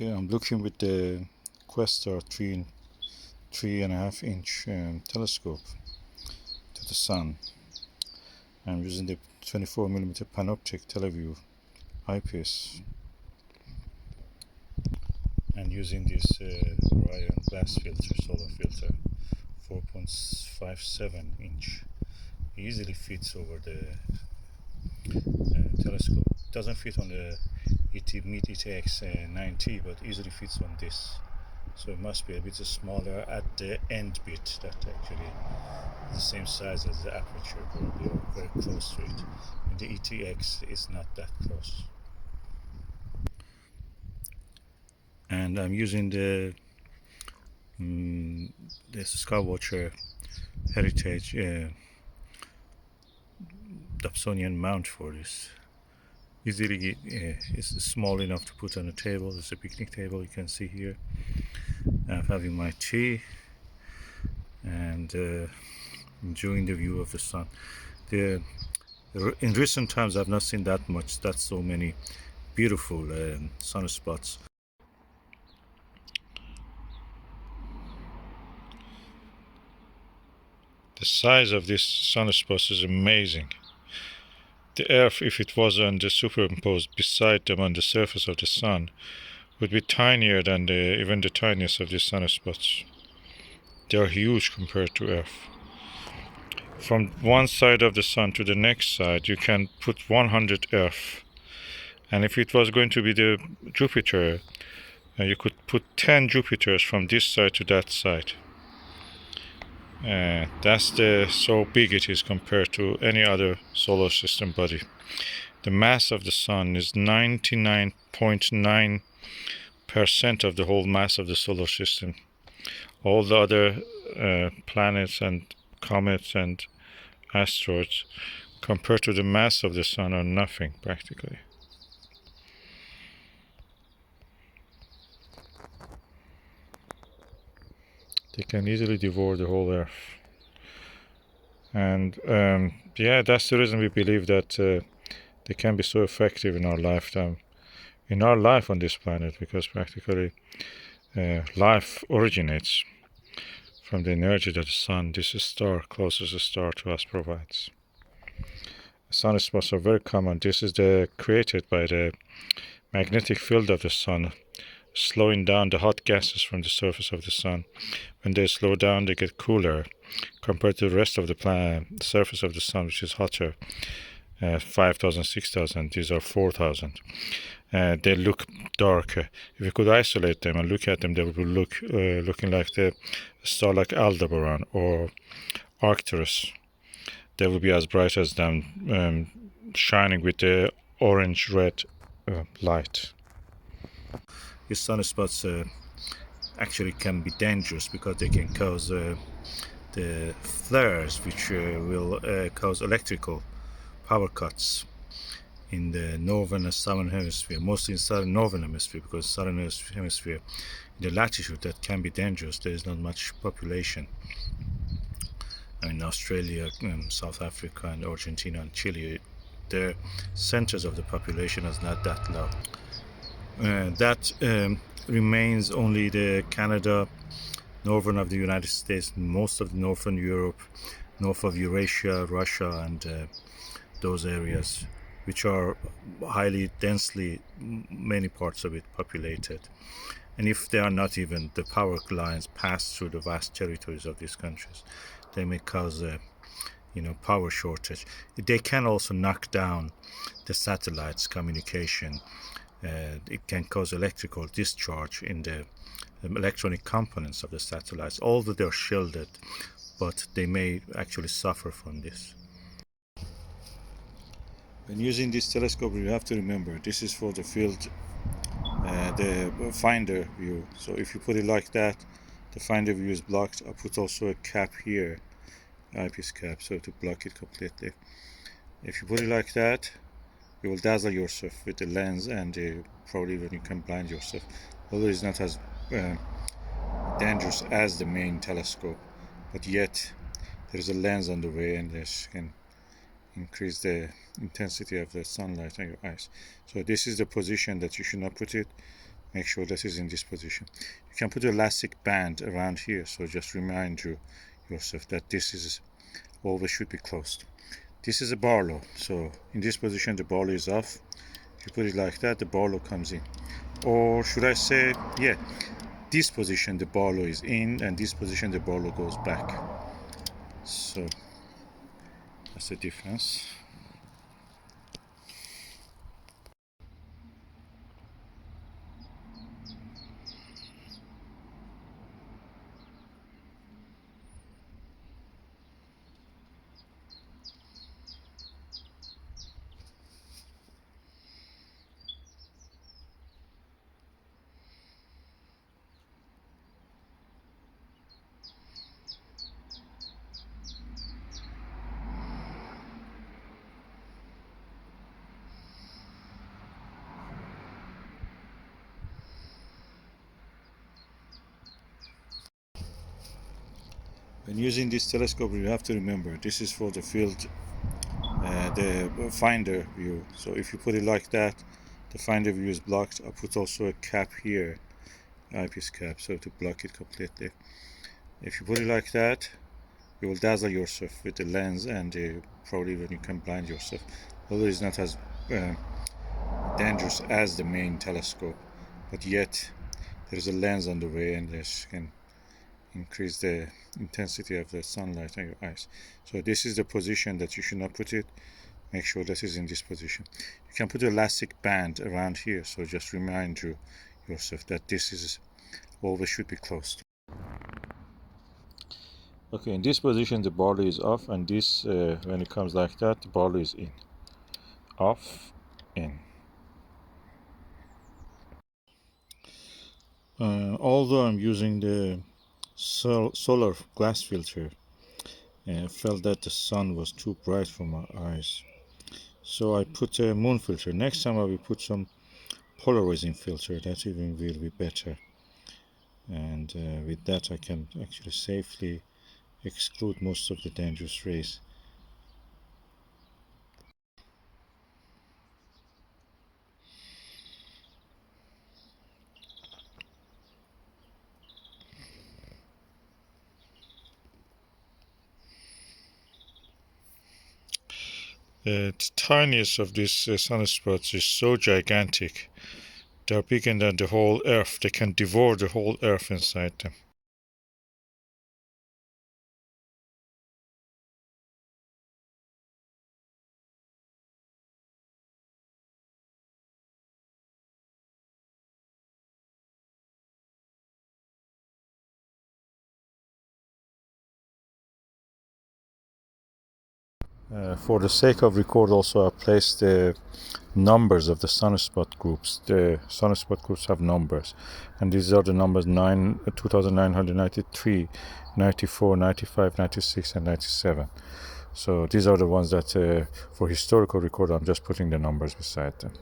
Okay, I'm looking with the Questar 3.5 inch telescope to the sun. I'm using the 24mm Panoptic Televue eyepiece and using this Orion glass filter, solar filter, 4.57 inch. It easily fits over the telescope. It doesn't fit on the Mid ETX 9T, but easily fits on this. So it must be a bit smaller at the end bit, that actually is the same size as the aperture, probably, or very close to it. And the ETX is not that close. And I'm using the Skywatcher Heritage Dobsonian mount for this. Easily it's small enough to put on a table. It's a picnic table, you can see here. I'm having my tea and enjoying the view of the sun. In recent times I've not seen that so many beautiful sunspots. The size of this sunspots is amazing. The Earth, if it was superimposed beside them on the surface of the sun, would be tinier than even the tiniest of these sunspots. They are huge compared to Earth. From one side of the sun to the next side, you can put 100 Earth. And if it was going to be the Jupiter, you could put 10 Jupiters from this side to that side. That's so big it is compared to any other solar system body. The mass of the sun is 99.9% of the whole mass of the solar system. All the other planets and comets and asteroids compared to the mass of the sun are nothing practically. They can easily devour the whole Earth. And yeah, that's the reason we believe that they can be so effective in our lifetime, in our life on this planet, because practically life originates from the energy that the sun, this star, closest star to us, provides. Sunspots are very common. This is created by the magnetic field of the sun, slowing down the hot gases from the surface of the sun. When they slow down, they get cooler compared to the rest of the surface of the sun, which is hotter. 5,000, 6,000, these are 4,000. They look darker. If you could isolate them and look at them, they would look looking like the star like Aldebaran or Arcturus. They will be as bright as them, shining with the orange-red light. These sunspots actually can be dangerous because they can cause the flares, which will cause electrical power cuts in the northern and southern hemisphere, mostly in southern northern hemisphere, because southern hemisphere, in the latitude, that can be dangerous. There is not much population. I mean, Australia, South Africa, and Argentina and Chile, their centers of the population is not that low. That remains only the Canada, northern of the United States, most of northern Europe, north of Eurasia, Russia, and those areas, which are highly densely, many parts of it populated. And if they are not, even the power lines pass through the vast territories of these countries, they may cause a power shortage. They can also knock down the satellites' communication. It can cause electrical discharge in the electronic components of the satellites, although they're shielded, but they may actually suffer from this. When using this telescope, you have to remember this is for the field, the finder view. So if you put it like that, the finder view is blocked. I put also a cap here, eyepiece cap, so to block it completely. If you put it like that, you will dazzle yourself with the lens, and probably even you can blind yourself. Although it's not as dangerous as the main telescope, but yet there is a lens on the way, and this can increase the intensity of the sunlight on your eyes. So this is the position that you should not put it. make sure that is in this position. You can put an elastic band around here, so just remind yourself that this is always should be closed. This is a Barlow, so in this position the Barlow is off. If you put it like that, the Barlow comes in. Or should I say, yeah, this position the Barlow is in, and this position the Barlow goes back. So that's the difference. When using this telescope, you have to remember this is for the field, the finder view. So if you put it like that, the finder view is blocked. I put also a cap here, eyepiece cap, so to block it completely. If you put it like that, you will dazzle yourself with the lens, and probably when you can blind yourself. Although it's not as dangerous as the main telescope, but yet there is a lens on the way, and this can increase the intensity of the sunlight on your eyes. So this is the position that you should not put it. Make sure that is in this position. You can put an elastic band around here, so just remind yourself that this is always should be closed. Okay, in this position the Barlow is off, and this when it comes like that, the Barlow is in. Off, in. Although I'm using the solar glass filter, I felt that the sun was too bright for my eyes, so I put a moon filter. Next time I will put some polarizing filter, that even will be better, and with that I can actually safely exclude most of the dangerous rays. The tiniest of these sunspots is so gigantic. They are bigger than the whole Earth. They can devour the whole Earth inside them. For the sake of record, also I placed the numbers of the sunspot groups. The sunspot groups have numbers, and these are the numbers 2993, 94, 95, 96, and 97. So these are the ones that for historical record I'm just putting the numbers beside them.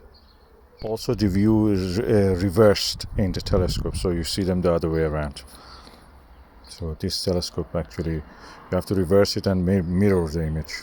Also the view is reversed in the telescope, so you see them the other way around. So this telescope actually, you have to reverse it and mirror the image.